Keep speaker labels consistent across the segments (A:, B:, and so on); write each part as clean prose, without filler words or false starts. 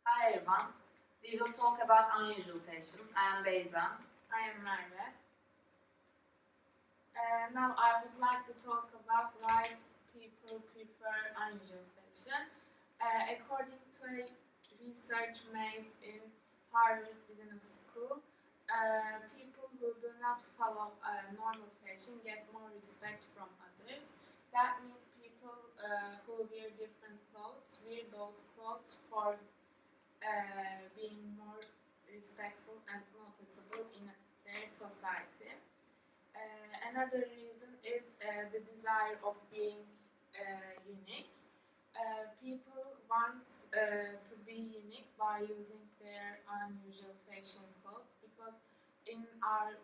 A: Hi everyone. We will talk about unusual fashion. I am Beyza.
B: I am Merve. Now I would like to talk about why people prefer unusual fashion. According to a research made in Harvard Business School, people who do not follow normal fashion get more respect from others. That means people who wear different clothes wear those clothes for being more respectful and noticeable in their society. Another reason is the desire of being unique. People want to be unique by using their unusual fashion clothes because in our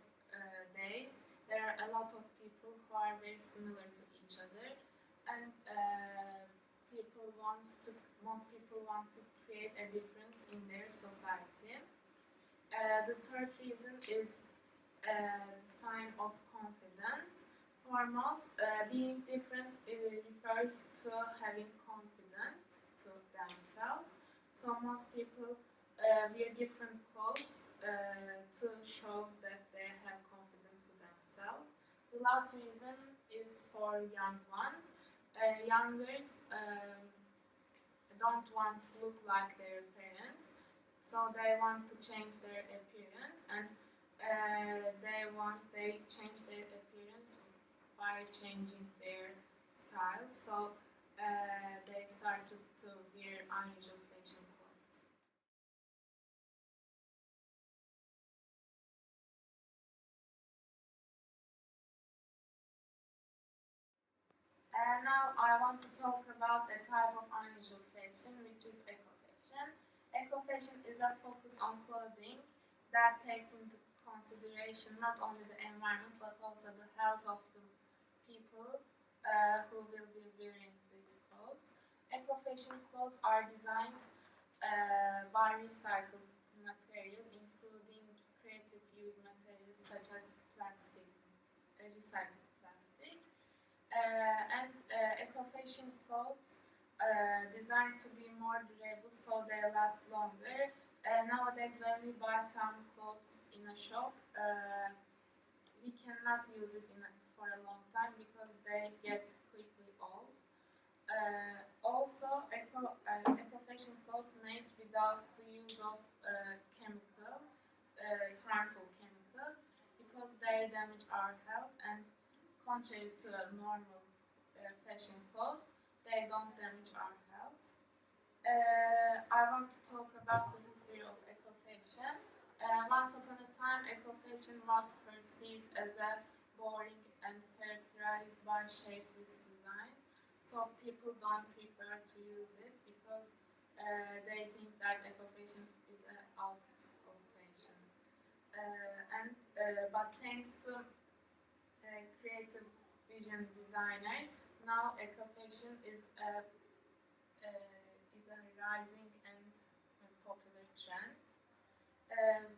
B: days there are a lot of people who are very similar to each other, and most people want to create a difference in their society. The third reason is sign of confidence. For most, being different refers to having confidence to themselves. So most people wear different clothes to show that they have confidence to themselves. The last reason is for young ones. Youngers don't want to look like their parents, so they want to change their appearance, and they change their appearance by changing their style. So they started to wear unusual fashion clothes. And now I want to talk about a type of unusual fashion, which is eco-fashion. Eco-fashion is a focus on clothing that takes into consideration not only the environment but also the health of the people who will be wearing these clothes. Eco-fashion clothes are designed by recycled materials, including creative use materials such as plastic, recycled plastic, and eco-fashion clothes designed to be more durable so they last longer. Nowadays, when we buy some clothes in a shop, we cannot use it for a long time because they get quickly old. Also, eco-fashion clothes made without the use of harmful chemicals, because they damage our health, and contrary to normal fashion clothes, they don't damage our health. I want to talk about the history of eco-fashion. Once upon a time, eco-fashion was perceived as a boring and characterized by shapeless designs. So people don't prefer to use it because they think that eco-fashion is out of fashion. But thanks to creative vision designers, now eco-fashion is a rising and popular trend.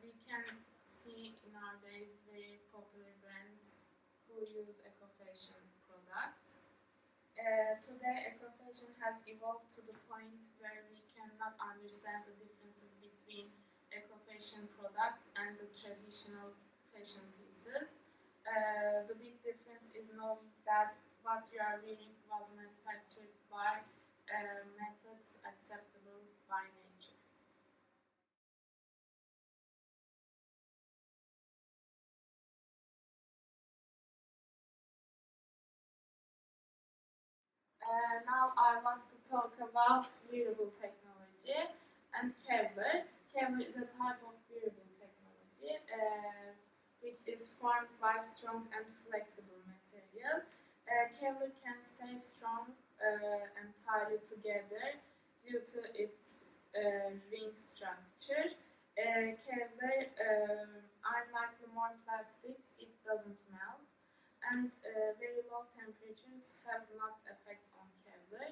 B: We can see in our days very popular brands who use eco-fashion products. Today, eco-fashion has evolved to the point where we cannot understand the differences between eco-fashion products and the traditional fashion pieces. The big difference is knowing that what you are wearing was manufactured by methods acceptable by nature. Now I want to talk about wearable technology and Kevlar. Kevlar is a type of wearable technology which is formed by strong and flexible material. Kevlar can stay strong and tied together due to its ring structure. Kevlar, unlike the more plastics, it doesn't melt, and very low temperatures have not effect on Kevlar.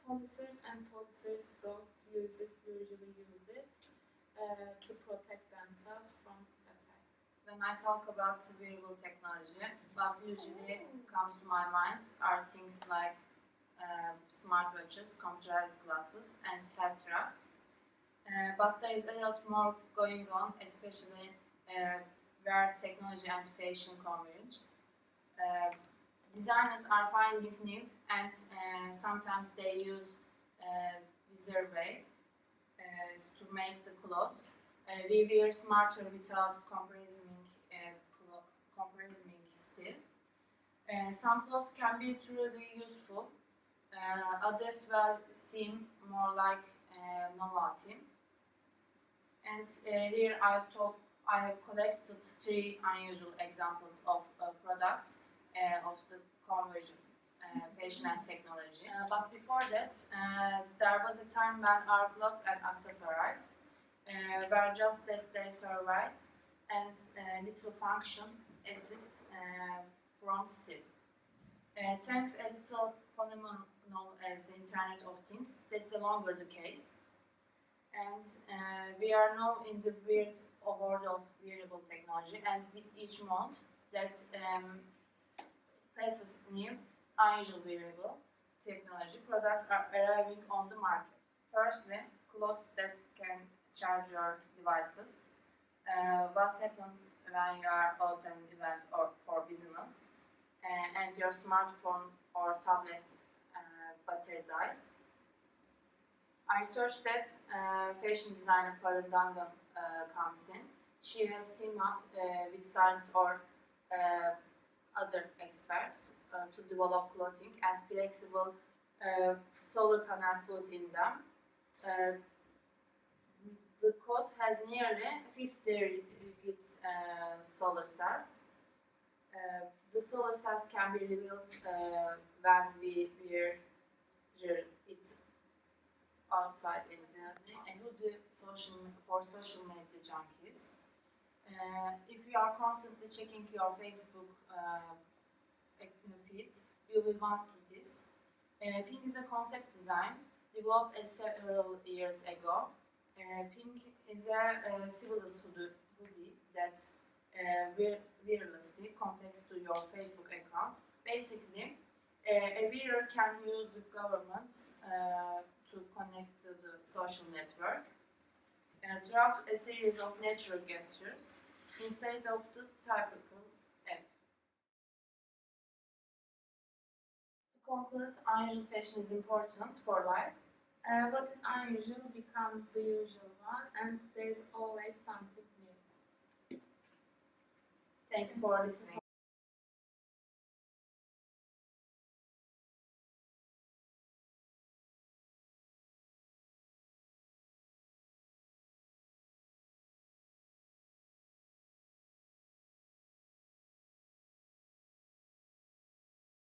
B: Policers don't usually use it to protect themselves from attacks.
A: When I talk about wearable technology, what usually comes to my mind are things like smartwatches, computerized glasses, and health tracks. But there is a lot more going on, especially where technology and fashion converge. Uh, Designers are finding new, and sometimes they use bizarre way to make the clothes. We wear smarter without compromising style. Some clothes can be truly useful. Others will seem more like novelty. And here I have collected three unusual examples of products of the conversion, fashion and technology. But before that, there was a time when our clothes and accessories were just that they survived and little function acid from still. Thanks a little phenomenon known as the Internet of Things, that's no longer the case. And we are now in the weird world of wearable technology, and with each month that passes new, unusual wearable technology products are arriving on the market. Firstly, clothes that can charge your devices. What happens when you are out at an event or for business and your smartphone or tablet battery dies? I searched that fashion designer Paula Dungan comes in. She has teamed up with science or other experts to develop clothing and flexible solar panels put in them. Uh, the coat has nearly 50 solar cells. The solar cells can be revealed when we wear it outside in the hoodie for social media junkies. If you are constantly checking your Facebook feed, you will want to this. Pink is a concept design developed several years ago. Pink is a civilist hoodie that wirelessly connects to your Facebook account. Basically, a wearer can use the government to connect to the social network throughout a series of natural gestures instead of the typical app. To conclude, unusual fashion is important for life.
B: What is unusual becomes the usual one, and there's always something new.
A: Thank you for listening.